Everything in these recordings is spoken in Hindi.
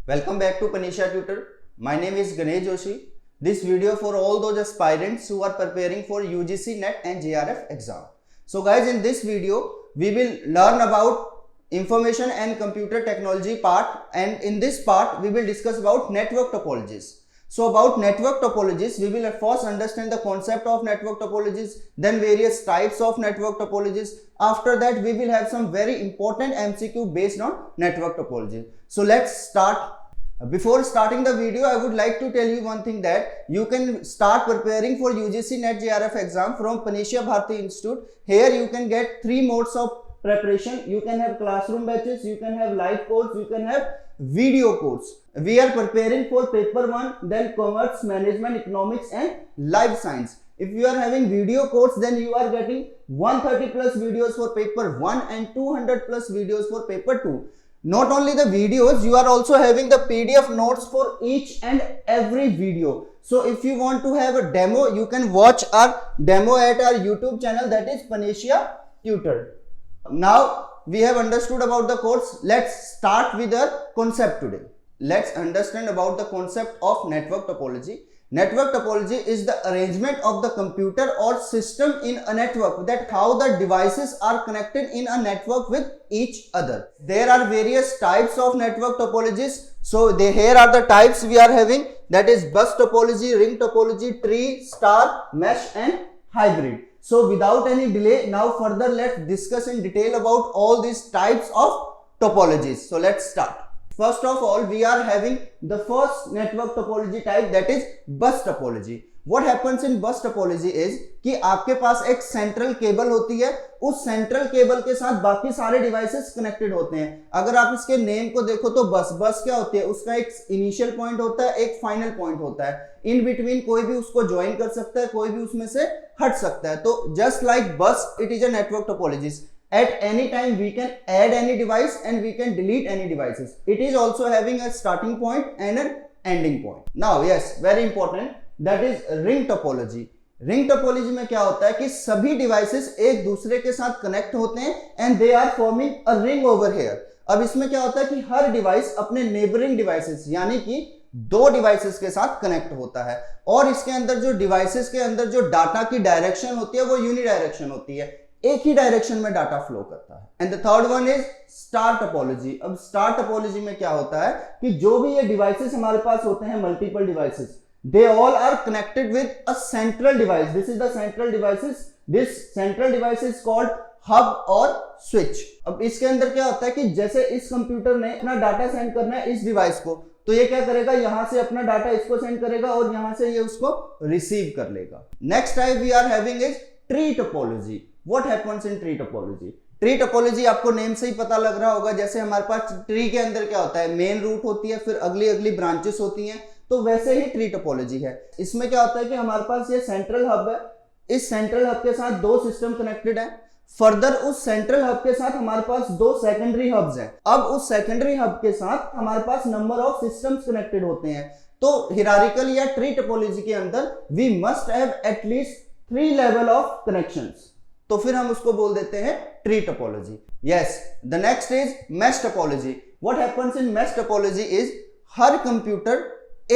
Welcome back to Panisha Tutor. My name is Ganesh Joshi. This video for all those aspirants who are preparing for UGC NET and JRF exam. So guys, in this video we will learn about information and computer technology part, and in this part we will discuss about network topologies. So about network topologies, we will at first understand the concept of network topologies, then various types of network topologies. After that, we will have some very important MCQ based on network topology. So let's start. Before starting the video, I would like to tell you one thing, that you can start preparing for UGC NET JRF exam from Panisha Bharati Institute. Here you can get 3 modes of preparation. You can have classroom batches, you can have live course, you can have video course. We are preparing for paper 1, then commerce, management, economics and life science. If you are having video course, then you are getting 130 plus videos for paper 1 and 200 plus videos for paper 2. Not only the videos, you are also having the PDF notes for each and every video. So if you want to have a demo, you can watch our demo at our YouTube channel, that is Panisha Tutor. Now we have understood about the course. Let's start with the concept today. Let's understand about the concept of network topology. Network topology is the arrangement of the computer or system in a network, that how the devices are connected in a network with each other. There are various types of network topologies. So here are the types we are having, that is bus topology, ring topology, tree, star, mesh and hybrid. So without any delay, now further let's discuss in detail about all these types of topologies. So let's start. First of all, we are having the first network topology type, that is bus topology. What happens in bus topology is कि आपके पास एक सेंट्रल केबल होती है, उस सेंट्रल केबल के साथ बाकी सारे डिवाइसेस कनेक्टेड होते हैं. अगर आप इसके नेम को देखो तो बस क्या होती है, उसका एक इनिशियल पॉइंट होता है, एक फाइनल पॉइंट होता है. इन बिटवीन कोई भी उसको ज्वाइन कर सकता है, कोई भी उसमें से हट सकता है. तो जस्ट लाइक बस, it is a network topologies. At any time we can add any device and we can delete any devices. It is also having a starting point and an ending point. Now yes, very important, that is ring topology. Ring topology में क्या होता है कि सभी devices एक दूसरे के साथ connect होते हैं and they are forming a ring over here. अब इसमें क्या होता है कि हर device अपने neighboring devices यानी कि 2 devices के साथ connect होता है, और इसके अंदर जो devices के अंदर जो डाटा की डायरेक्शन होती है वो यूनिडायरेक्शन होती है, एक ही डायरेक्शन में डाटा फ्लो करता है. And the third one is star topology. अब स्टार टोपोलॉजी में क्या होता है कि जो भी ये डिवाइसेस हमारे पास होते हैं, multiple devices, they all are connected with a central device. This is the central devices. This central device is called hub और स्विच. अब इसके अंदर क्या होता है कि जैसे इस कंप्यूटर ने अपना डाटा सेंड करना है इस डिवाइस को, तो ये क्या करेगा, यहां से अपना डाटा इसको सेंड करेगा और यहां से ये उसको रिसीव कर लेगा. Next type we are having is tree topology. What happens in tree topology? Tree topology आपको नेम से ही पता लग रहा होगा. जैसे हमारे पास ट्री के अंदर क्या होता है, मेन रूट होती है, फिर अगली अगली ब्रांचेस होती हैं, तो वैसे ही ट्री टोपोलॉजी है. इसमें क्या होता है कि हमारे पास ये सेंट्रल हब है, इस सेंट्रल हब के साथ 2 सिस्टम कनेक्टेड है. फर्दर उस सेंट्रल हब के साथ हमारे पास 2 सेकेंडरी हब्स हैं. अब उस सेकेंडरी हब के साथ हमारे पास नंबर ऑफ सिस्टम्स कनेक्टेड होते हैं. तो हिरारिकल या ट्री टोपोलॉजी के अंदर we must have at least 3 level of connections, तो फिर हम उसको बोल देते हैं tree topology. Yes, the next is mesh topology. What happens in mesh topology is हर कंप्यूटर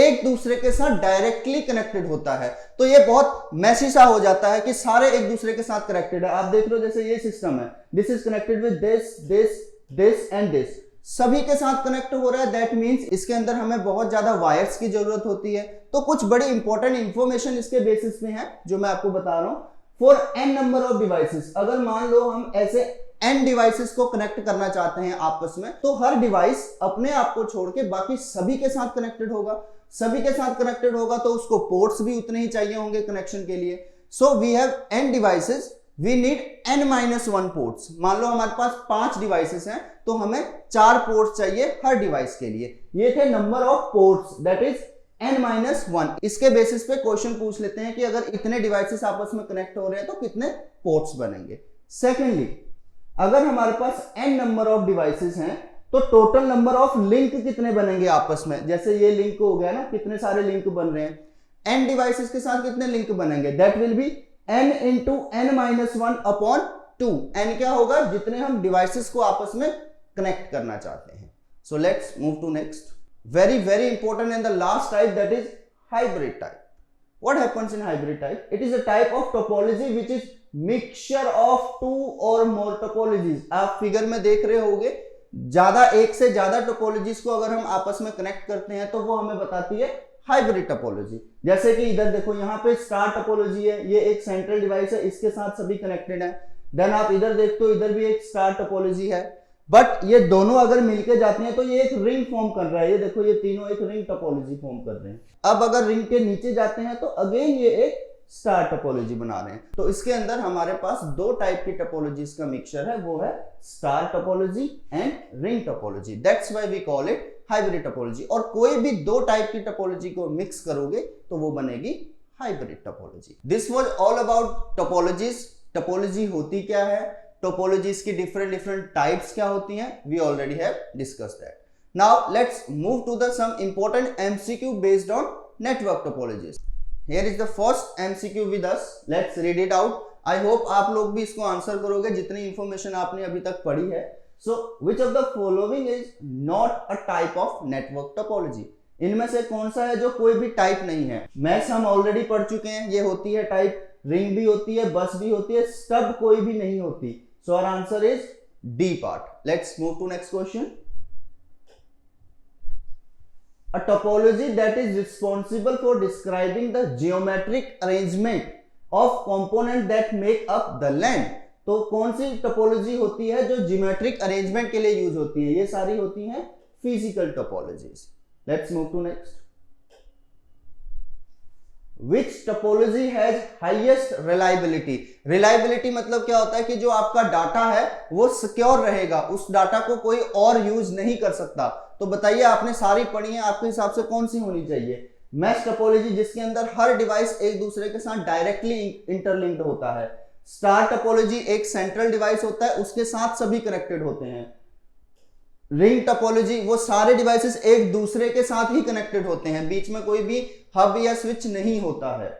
एक दूसरे के साथ डायरेक्टली कनेक्टेड होता है. तो ये बहुत मैसी सा हो जाता है कि सारे एक दूसरे के साथ कनेक्टेड है. आप देख रहे हो जैसे ये सिस्टम है, this is connected with this this this and this, सभी के साथ कनेक्ट हो रहा है. दैट मीन्स इसके अंदर हमें बहुत ज्यादा वायर्स की जरूरत होती है. तो कुछ बड़ी इंपॉर्टेंट इंफॉर्मेशन इसके बेसिस पे है जो मैं आपको बता रहा हूं. For n number of devices, अगर मान लो हम ऐसे n डिवाइसेस को कनेक्ट करना चाहते हैं आपस में, तो हर डिवाइस अपने आप को छोड़ के बाकी सभी के साथ कनेक्टेड होगा. सभी के साथ कनेक्टेड होगा तो उसको पोर्ट्स भी उतने ही चाहिए होंगे कनेक्शन के लिए. So we have n devices, we need n-1 ports. मान लो हमारे पास 5 डिवाइसेस हैं तो हमें 4 पोर्ट्स चाहिए हर डिवाइस के लिए. ये थे number of ports, that is n-1. इसके बेसिस पे क्वेश्चन पूछ लेते हैं कि अगर इतने डिवाइसेस आपस में कनेक्ट हो रहे हैं तो कितने पोर्ट्स बनेंगे. सेकेंडली, अगर हमारे पास n नंबर ऑफ डिवाइसेस हैं तो टोटल नंबर ऑफ लिंक कितने बनेंगे आपस में. जैसे ये लिंक हो गया ना, कितने सारे लिंक बन रहे हैं, n डिवाइसेस के साथ कितने लिंक बनेंगे, that will be n into n-1 upon 2. n क्या होगा, जितने हम डिवाइसेस को आपस में कनेक्ट करना चाहते हैं. So let's move to next. very important, and the last type, that is hybrid type. What happens in hybrid type? It is a type of topology which is mixture of two or more topologies. आप फिगर में देख रहे होंगे, ज्यादा, एक से ज्यादा टोपोलॉजीज को अगर हम आपस में कनेक्ट करते हैं तो वो हमें बताती है हाइब्रिड टोपोलॉजी। जैसे कि इधर देखो, यहाँ पे स्टार टोपोलॉजी है, ये एक सेंट्रल डिवाइस है, इसके साथ सभी कनेक्टेड है। देन आप इधर देखते हो, इधर भी एक स्टार टोपोलॉजी है, बट ये दोनों अगर मिलके जाती हैं तो ये एक रिंग फॉर्म कर रहा है। ये देखो, ये तीनों एक रिंग टोपोलॉजी फॉर्म कर रहे हैं। अब अगर रिंग के नीचे जाते हैं तो अगेन ये एक स्टार टोपोलॉजी बना रहे हैं। तो इसके अंदर हमारे पास दो टाइप की टोपोलॉजीज का मिक्सचर है, वो है star topology and ring topology. That's why we call it hybrid topology. और कोई भी दो टाइप की टोपोलॉजी को मिक्स करोगे तो वो बनेगी hybrid topology. This was all about topologies. Topology होती क्या है, टोपोलॉजीज की डिफरेंट टाइप्स क्या होती हैं, we already have discussed that. Now let's move to the some important MCQ based on network topologies. Here is the first MCQ with us. Let's read it out. I hope आप लोग भी इसको आंसर करोगे जितनी इंफॉर्मेशन आपने अभी तक पढ़ी है। So, which of the following is not a type of network topology? इनमें से कौन सा है जो कोई भी टाइप नहीं है? मैक्स हम ऑलरेडी पढ़ चुके हैं, ये होती है टाइप, रिंग भी होती है, बस भी होती है, स्टब कोई भी नहीं होती। So our answer is D part. Let's move to next question. A topology that is responsible for describing the geometric arrangement of components that make up the LAN. तो कौन सी टोपोलॉजी होती है जो ज्योमेट्रिक अरेंजमेंट के लिए यूज होती है? ये सारी होती हैं physical topologies. Let's move to next. Which topology has highest reliability? Reliability मतलब क्या होता है कि जो आपका डाटा है वो सिक्योर रहेगा, उस डाटा को कोई और यूज नहीं कर सकता। तो बताइए, आपने सारी पढ़ी है, आपके हिसाब से कौन सी होनी चाहिए? मैश टोपोलॉजी, जिसके अंदर हर डिवाइस एक दूसरे के साथ डायरेक्टली इंटरलिंक्ड होता है। स्टार टोपोलॉजी, एक सेंट्रल डिवाइस होता है, उसके साथ सभी कनेक्टेड होते हैं। रिंग टोपोलॉजी, वो सारे डिवाइसेस एक दूसरे के साथ ही कनेक्टेड होते हैं, बीच में कोई भी हब या स्विच नहीं होता है।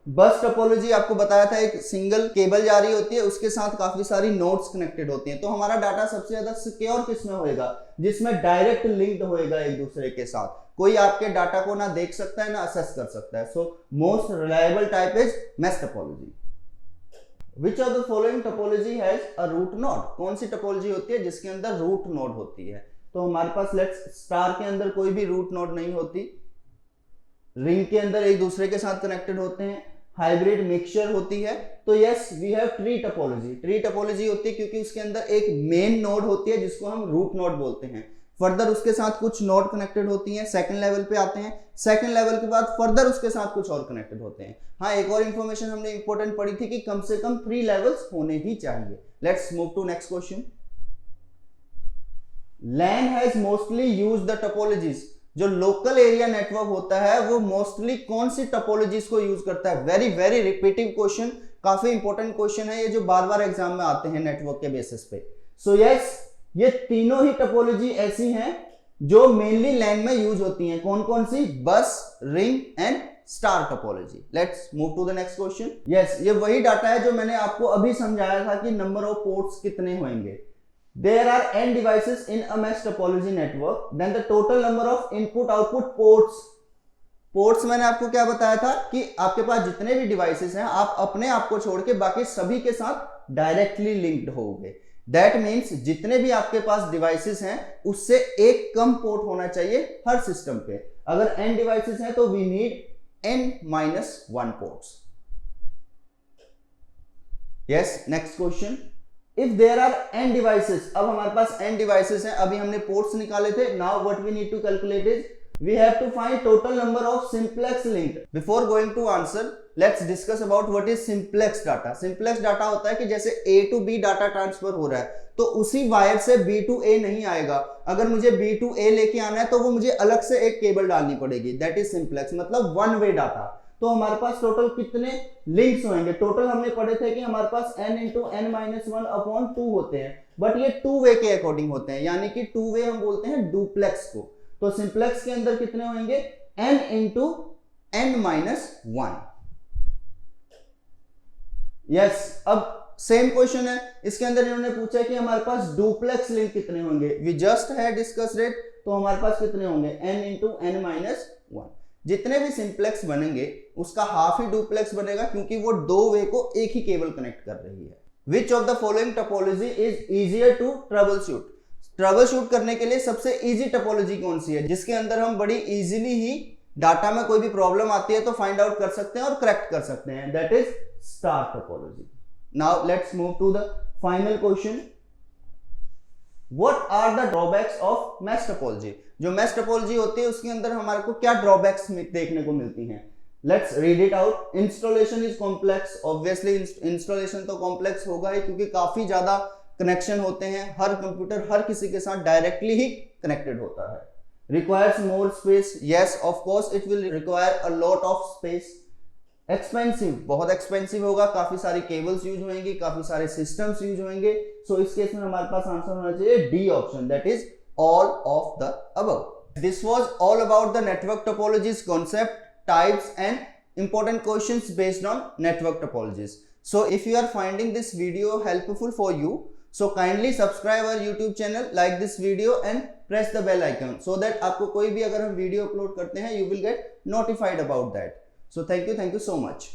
बस टोपोलॉजी आपको बताया था, एक सिंगल केबल जा रही होती है, उसके साथ काफी सारी नोड्स कनेक्टेड होती हैं। तो हमारा डाटा सबसे ज्यादा सिक्योर किसमें होएगा? जिसमें डायरेक्ट लिंक्ड होएगा एक दूसरे के साथ, कोई आपके डाटा को ना देख सकता है ना असेस कर सकता है। So most reliable type is mesh topology. Which of the following topology has a root node? कौन सी टोपोलॉजी होती है जिसके अंदर रूट नोड होती है? तो हमारे पास लेट्स स्टार के अंदर कोई भी रूट नोड नहीं होती, रिंग के अंदर एक दूसरे के साथ कनेक्टेड होते हैं, हाइब्रिड मिक्सचर होती है। तो yes, we have tree topology. Tree topology होती है क्योंकि उसके अंदर एक मेन नोड होती है जिसको हम रूट नोड बोलते हैं, फर्दर उसके साथ कुछ नोड कनेक्टेड होती हैं, सेकंड लेवल पे आते हैं, सेकंड लेवल के बाद फर्दर उसके साथ कुछ और कनेक्टेड होते हैं। हाँ, एक और इंफॉर्मेशन हमने इंपॉर्टेंट पढ़ी थी कि कम से कम 3 लेवल्स होने ही चाहिए। Let's move to next question. LAN has mostly used the topologies. जो लोकल एरिया नेटवर्क होता है वो मोस्टली कौन सी टोपोलॉजीज को यूज करता है? वेरी रिपीटिव क्वेश्चन, काफी इंपॉर्टेंट क्वेश्चन है ये, जो बार बार एग्जाम में आते हैं नेटवर्क के बेसिस पे। सो यस, ये तीनों ही टोपोलॉजी ऐसी हैं जो मेनली LAN में यूज होती हैं। कौन कौन सी? Bus, ring and star topology. Let's move to the next question. Yes, ये वही डाटा है जो मैंने आपको अभी समझाया था कि नंबर ऑफ पोर्ट्स कितने होंगे। There are n devices in a mesh topology network, then the total number of input output ports मैंने आपको क्या बताया था कि आपके पास जितने भी डिवाइसेस हैं, आप अपने आप को छोड़ के बाकी सभी के साथ डायरेक्टली लिंक्ड होगे। दैट मीन्स जितने भी आपके पास डिवाइसेस हैं उससे एक कम पोर्ट होना चाहिए हर सिस्टम पे। अगर n डिवाइसेस हैं तो we need n-1 ports. Yes, next question. If there are n devices, अब हमारे पास n devices हैं, अभी हमने पोर्ट्स निकाले थे। Now what we need to calculate is we have to find total number of simplex linked. Before going to answer, let's discuss about what is simplex data. Simplex data होता है कि जैसे A to B data transfer हो रहा है तो उसी वायर से B to A नहीं आएगा। अगर मुझे B to A लेके आना है तो वो मुझे अलग से एक केबल डालनी पड़ेगी। That is simplex, मतलब वन वे डाटा। तो हमारे पास टोटल कितने लिंक्स होंगे? टोटल हमने पढ़े थे कि हमारे पास n इंटू n-1/2 होते हैं, बट ये 2 वे के अकॉर्डिंग होते हैं, यानी कि 2 वे हम बोलते हैं डुप्लेक्स को। तो सिंप्लेक्स के अंदर कितने होंगे? n into n-1। यस, अब सेम क्वेश्चन है, इसके अंदर इन्होंने पूछा है कि हमारे पास डुप्लेक्स लिंक कितने होंगे। वी जस्ट है डिस्कस्ड इट, तो हमारे पास कितने होंगे n इंटू n माइनस 1। जितने भी सिंप्लेक्स बनेंगे उसका हाफ ही डुप्लेक्स बनेगा, क्योंकि वो दो वे को एक ही केबल कनेक्ट कर रही है। Which of the following topology is easier to trouble shoot? Trouble shoot करने के लिए सबसे इजी टोपोलॉजी कौन सी है, जिसके अंदर हम बड़ी इजीली ही डाटा में कोई भी प्रॉब्लम आती है तो फाइंड आउट कर सकते हैं और करेक्ट कर सकते हैं, that is star topology. Now let's move to the final question. What are the drawbacks of mesh topology? जो mesh topology होती है उसके अंदर हमारे को क्या ड्रॉबैक्स देखने को मिलती हैं? Let's read it out. Installation is complex. Obviously installation तो complex होगा ही, क्योंकि काफी ज्यादा कनेक्शन होते हैं, हर कंप्यूटर हर किसी के साथ डायरेक्टली ही कनेक्टेड होता है। Requires more space. Yes, of course it will require a lot of space. Expensive, बहुत एक्सपेंसिव होगा, काफी सारी केबल्स यूज होंगी, काफी सारे सिस्टम्स यूज होंगे। सो इस केस में हमारे पास आंसर होना चाहिए D option, that is all of the above. This was all about the network topologies concept, types and important questions based on network topologies. So if you are finding this video helpful for you, so kindly subscribe our YouTube channel, like this video and press the bell icon so that आपको कोई भी अगर हम वीडियो अपलोड करते हैं you will get notified about that. So thank you so much.